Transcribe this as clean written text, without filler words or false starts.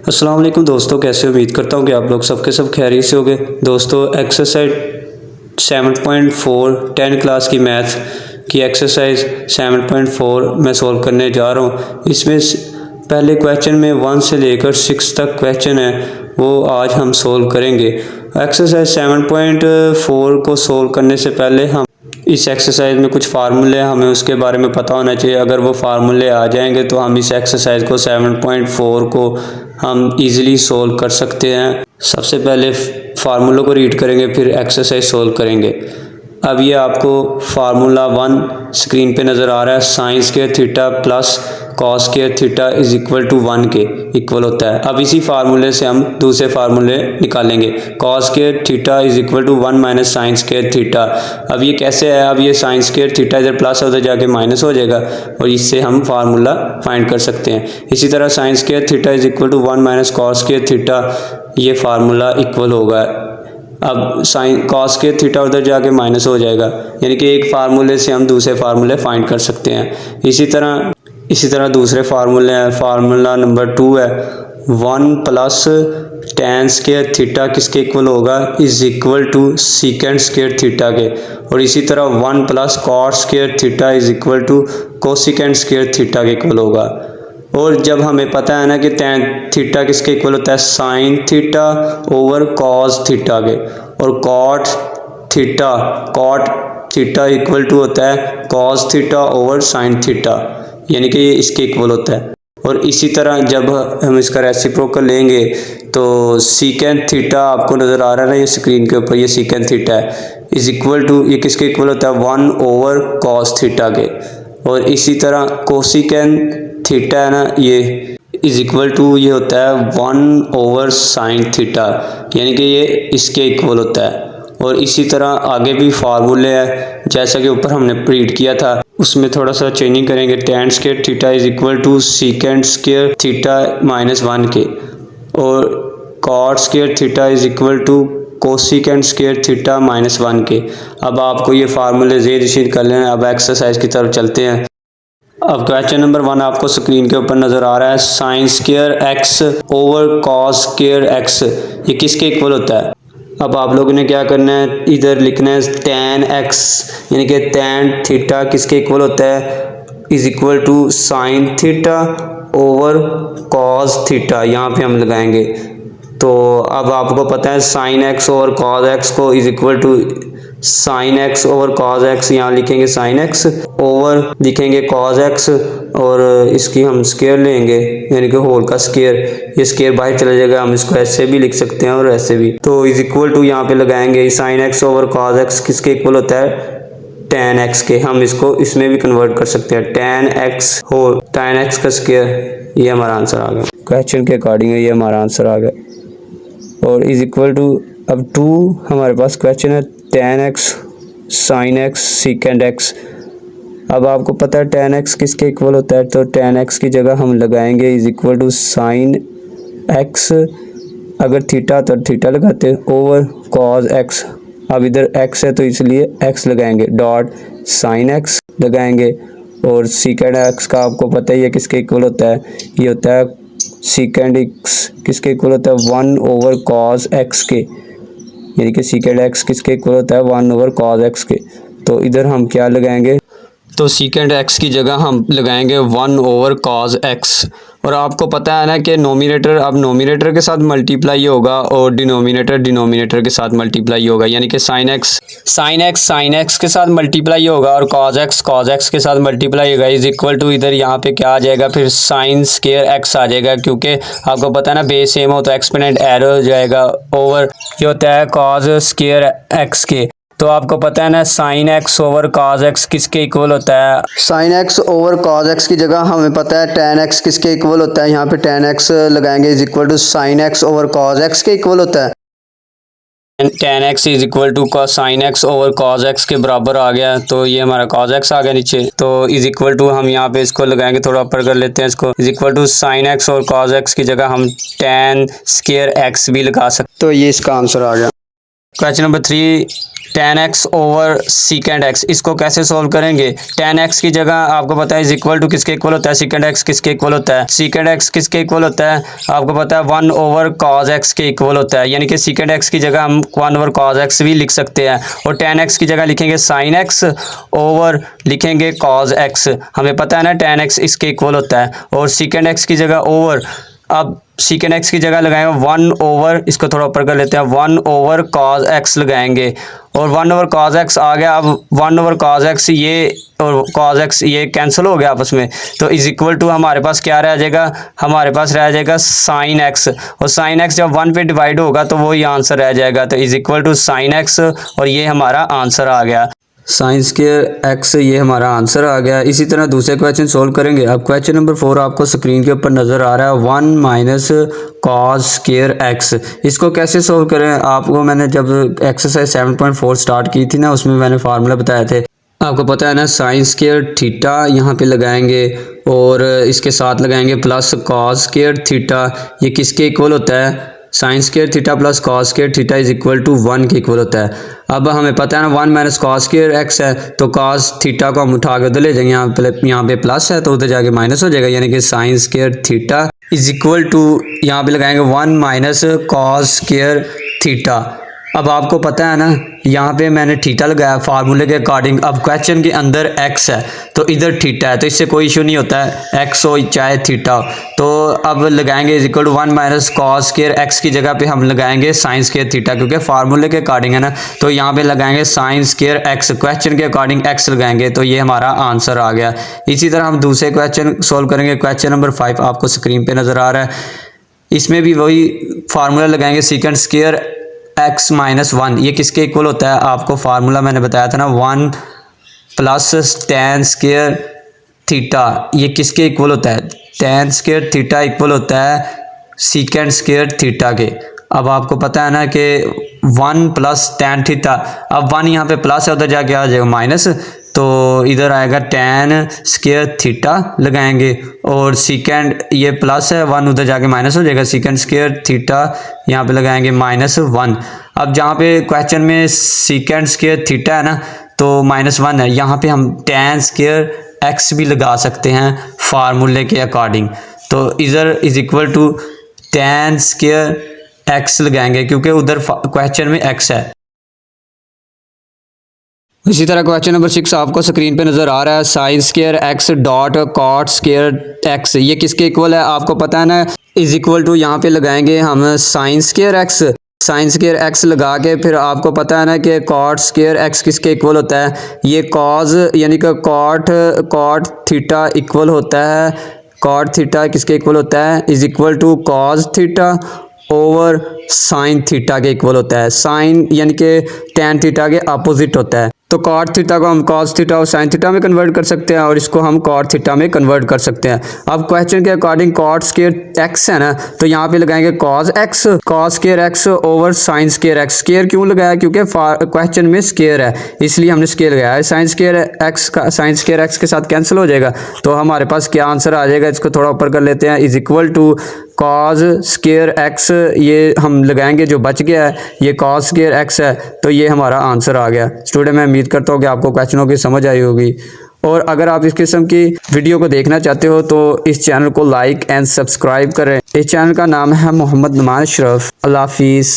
अस्सलाम वालेकुम दोस्तों, कैसे उम्मीद करता हूँ कि आप लोग सबके सब खैरियत से होंगे। दोस्तों एक्सरसाइज 7.4 10 क्लास की मैथ की एक्सरसाइज 7.4 मैं सॉल्व करने जा रहा हूँ। इसमें पहले क्वेश्चन में 1 से लेकर 6 तक क्वेश्चन है, वो आज हम सॉल्व करेंगे। एक्सरसाइज 7.4 को सॉल्व करने से पहले हम इस एक्सरसाइज में कुछ फार्मूले हमें उसके बारे में पता होना चाहिए। अगर वो फार्मूले आ जाएंगे तो हम इस एक्सरसाइज को 7.4 को हम इजीली सॉल्व कर सकते हैं। सबसे पहले फार्मूलों को रीड करेंगे, फिर एक्सरसाइज सॉल्व करेंगे। अब ये आपको फार्मूला 1 स्क्रीन पे नज़र आ रहा है। Sine square theta plus cos square theta is equal to 1 के इक्वल होता है। अब इसी फार्मूले से हम दूसरे फार्मूले निकालेंगे। Cos square theta is equal to 1 minus sine square theta. अब ये कैसे है, अब ये साइन स्क्वायर थीटा इधर प्लस है, उधर जाके माइनस हो जाएगा और इससे हम फार्मूला फाइंड कर सकते हैं। इसी तरह sine square theta is equal to 1 minus cos square theta, ये फार्मूला इक्वल होगा। अब साइन कॉस के थीटा उधर जाके माइनस हो जाएगा, यानी कि एक फार्मूले से हम दूसरे फार्मूले फाइंड कर सकते हैं। इसी तरह दूसरे फार्मूले हैं। फार्मूला नंबर 2 है 1 प्लस टेन स्क्वायर थीटा किसके इक्वल होगा, is equal to secant square theta के। और इसी तरह 1 plus cot square theta is equal to cosecant square theta के इक्वल होगा। और जब हमें पता है ना कि टेन थीटा किसके इक्वल होता है, sign theta over cos theta के। और कॉट थीटा इक्वल टू होता है cos theta over sine theta, यानी कि ये इसके इक्वल होता है। और इसी तरह जब हम इसका रेसिप्रोकल लेंगे तो सीकेंड थीटा आपको नज़र आ रहा है ना, ये स्क्रीन के ऊपर, ये सीकेंड थीटा है, इज इक्वल टू ये किसके इक्वल होता है 1 ओवर कॉस थीटा के। और इसी तरह कोसिकेंड थीटा है ना, ये इज इक्वल टू ये होता है 1 ओवर साइन थीटा, यानी कि ये इसके इक्वल होता है। और इसी तरह आगे भी फार्मूले हैं, जैसा कि ऊपर हमने रीड किया था, उसमें थोड़ा सा चेंजिंग करेंगे। Tan square theta is equal to secant square theta minus 1 के। और cot square theta is equal to cosecant square theta minus 1 के। अब आपको ये फार्मूले ज़ेर कर लेना। अब एक्सरसाइज की तरफ चलते हैं। अब क्वेश्चन नंबर 1 आपको स्क्रीन के ऊपर नज़र आ रहा है। Sine square x over cos square x, ये किसके इक्वल होता है। अब आप लोगों ने क्या करना है, इधर लिखना है टेन एक्स, यानी कि टेन थीटा किसके इक्वल होता है, is equal to sine theta over cos theta, यहाँ पे हम लगाएंगे। तो अब आपको पता है sine x over cos x को is equal to sine x over cos x, यहाँ लिखेंगे साइन एक्स ओवर लिखेंगे कॉस एक्स, और इसकी हम स्क्वायर लेंगे, यानी कि होल का स्क्वायर। ये स्क्वायर बाहर चला जाएगा, हम इसको ऐसे भी लिख सकते हैं और ऐसे भी। तो इज इक्वल टू यहाँ पे लगाएंगे sign x over cos x किसके इक्वल होता है, टेन एक्स के। हम इसको इसमें भी कन्वर्ट कर सकते हैं, tan x whole tan x का स्क्वायर, ये हमारा आंसर आ गया। क्वेश्चन के अकॉर्डिंग ये हमारा आंसर आ गया। और इज इक्वल टू अब 2 हमारे पास क्वेश्चन है tan x sine x सीकेंड x. अब आपको पता है टेन एक्स किसके इक्वल होता है, तो टेन एक्स की जगह हम लगाएंगे is equal to sine x, अगर थीटा तो थीटा लगाते हैं, ओवर कॉस एक्स। अब इधर एक्स है तो इसलिए एक्स लगाएंगे, डॉट साइन एक्स लगाएंगे। और सीकेंड एक्स का आपको पता ही है किसके इक्वल होता है, ये होता है सीकेंड एक्स किसके इक्वल होता है 1 ओवर कॉस एक्स के, यानी कि सीकेंड एक्स किसके इक्वल होता है 1 ओवर कॉस एक्स के। तो इधर हम क्या लगाएंगे, तो सीकेंड एक्स की जगह हम लगाएंगे 1 ओवर कॉस एक्स। और आपको पता है ना कि नोमिनेटर अब नोमिनेटर के साथ मल्टीप्लाई होगा और डिनोमिनेटर के साथ मल्टीप्लाई होगा, यानी कि साइन एक्स के साथ मल्टीप्लाई होगा और कॉस एक्स के साथ मल्टीप्लाई होगा। इज इक्वल टू इधर यहाँ पे क्या आ जाएगा, फिर साइन स्क्वायर एक्स आ जाएगा, क्योंकि आपको पता है ना बेस सेम हो तो एक्सपोनेंट एरो हो जाएगा, ओवर ये होता है कॉस स्क्वायर एक्स के। तो आपको पता है ना sign x over cos x किसके इक्वल होता है, sine x over cos x की जगह हमें पता है टेन एक्स किसके इक्वल होता है, यहाँ पे टेन एक्स लगाएंगे is equal to sine x over cos x के इक्वल होता है। Tan x is equal to sine x over cos x के बराबर आ गया, तो ये हमारा कॉस एक्स आ गया नीचे। तो इज इक्वल टू हम यहाँ पे इसको लगाएंगे, थोड़ा ऊपर कर लेते हैं इसको, is equal to sine x और कॉस एक्स की जगह हम टेन स्क्वायर एक्स भी लगा सकते, तो ये इसका आंसर आ गया। Question number 3 tan x over secant x, इसको कैसे सॉल्व करेंगे। tan x की जगह आपको पता है इज इक्वल टू किसके इक्वल होता है, secant x किसके इक्वल होता है, secant x किसके इक्वल होता है, आपको पता है 1 ओवर cos x के इक्वल होता है, यानी कि secant x की जगह हम 1 ओवर cos x भी लिख सकते हैं, और tan x की जगह लिखेंगे sin x ओवर लिखेंगे cos x, हमें पता है ना tan x इसके इक्वल होता है, और secant x की जगह ओवर, अब secant x की जगह लगाएंगे 1 ओवर, इसको थोड़ा ऊपर कर लेते हैं, 1 ओवर cos x लगाएंगे, और 1 ओवर cos x आ गया। अब 1 ओवर cos x ये और cos x ये कैंसिल हो गया आपस में, तो इज इक्वल टू हमारे पास क्या रह जाएगा, हमारे पास रह जाएगा sin x, और sin x जब 1 पे डिवाइड होगा तो वही आंसर रह जाएगा, तो is equal to sin x, और ये हमारा आंसर आ गया साइन स्क्वायर एक्स, ये हमारा आंसर आ गया। इसी तरह दूसरे क्वेश्चन सोल्व करेंगे। अब क्वेश्चन नंबर 4 आपको स्क्रीन के ऊपर नज़र आ रहा है, 1 माइनस कॉस स्क्वायर एक्स, इसको कैसे सोल्व करें। आपको मैंने जब एक्सरसाइज 7.4 स्टार्ट की थी ना, उसमें मैंने फार्मूला बताए थे, आपको पता है ना, साइन स्क्वायर थीटा यहाँ पे लगाएंगे और इसके साथ लगाएंगे प्लस कॉस स्क्वायर थीटा, ये किसके इक्वल होता है, sine square theta plus cos square theta is equal to 1 के इक्वल होता है। अब हमें पता है ना 1 माइनस कॉस स्क्वायर एक्स है, तो कॉस थीटा को हम उठा के उधर ले जाएंगे, यहाँ पे प्लस है तो उधर जाके माइनस हो जाएगा, यानी कि sine square theta is equal to, यहाँ पे लगाएंगे 1 माइनस कॉस स्क्वायर थीटा। अब आपको पता है ना, यहाँ पे मैंने थीटा लगाया फार्मूले के अकॉर्डिंग, अब क्वेश्चन के अंदर एक्स है तो इधर थीटा है, तो इससे कोई इशू नहीं होता है, एक्स हो चाहे थीटा हो, तो अब लगाएंगे is equal to 1 minus cos square x की जगह पे हम लगाएंगे साइन स्क्वायर थीटा, क्योंकि फार्मूले के अकॉर्डिंग है ना, तो यहाँ पे लगाएंगे साइन स्क्वायर एक्स, क्वेश्चन के अकॉर्डिंग एक्स लगाएंगे, तो ये हमारा आंसर आ गया। इसी तरह हम दूसरे क्वेश्चन सोल्व करेंगे। क्वेश्चन नंबर 5 आपको स्क्रीन पर नज़र आ रहा है, इसमें भी वही फार्मूला लगाएंगे, सेकंड स्क्वायर x माइनस 1, ये किसके इक्वल होता है, आपको फार्मूला मैंने बताया था ना, 1 प्लस tan स्क्वायर थीटा, ये किसके इक्वल होता है, tan स्क्वायर थीटा इक्वल होता है सेकंड स्क्वायर थीटा के। अब आपको पता है ना कि 1 प्लस tan थीटा, अब 1 यहाँ पे प्लस है, उधर जाके आ जाएगा माइनस, तो इधर आएगा tan स्क्वायर थीटा लगाएंगे, और सेकंड ये प्लस है 1 उधर जाके माइनस हो जाएगा, सेकंड स्क्वायर थीटा यहाँ पे लगाएंगे -1। अब जहाँ पे क्वेश्चन में सेकंड स्क्वायर थीटा है ना, तो -1 है, यहाँ पे हम tan स्क्वायर एक्स भी लगा सकते हैं फार्मूले के अकॉर्डिंग, तो इधर is equal to tan square x लगाएंगे, क्योंकि उधर क्वेश्चन में x है। इसी तरह क्वेश्चन नंबर 6 आपको स्क्रीन पे नज़र आ रहा है, sine square x dot cot square x, ये किसके इक्वल है, आपको पता है ना, इज इक्वल टू यहाँ पे लगाएंगे हम sign square x, sign square x लगा के फिर आपको पता है ना कि कॉट स्क्वायर एक्स किसके इक्वल होता है, ये कॉज यानी कि कॉट थीटा इक्वल होता है, कॉट थीटा किसके इक्वल होता है, is equal to cos theta over sine theta के इक्वल होता है, साइन यानी कि टैन थीटा के अपोजिट होता है, तो कॉट थीटा को हम कॉस थीटा और साइन थीटा में कन्वर्ट कर सकते हैं, और इसको हम कॉट थीटा में कन्वर्ट कर सकते हैं। अब क्वेश्चन के अकॉर्डिंग कॉट स्क्वायर एक्स है ना, तो यहाँ पे लगाएंगे cos x, cos square x over sign square x, square क्यों लगाया, क्योंकि क्वेश्चन में स्क्वायर है इसलिए हमने स्क्वायर लगाया है, साइन स्क्वायर एक्स का साइन स्क्वायर एक्स के साथ कैंसिल हो जाएगा, तो हमारे पास क्या आंसर आ जाएगा, इसको थोड़ा ऊपर कर लेते हैं, is equal to cos square x, ये हम लगाएंगे जो बच गया है, ये कॉस स्क्वायर एक्स है, तो ये हमारा आंसर आ गया। स्टूडेंट मैं उम्मीद करता हूँ कि आपको क्वेश्चनों की समझ आई होगी, और अगर आप इस किस्म की वीडियो को देखना चाहते हो तो इस चैनल को लाइक एंड सब्सक्राइब करें। इस चैनल का नाम है मोहम्मद नुमान अशरफ। अल्लाह हाफिज़।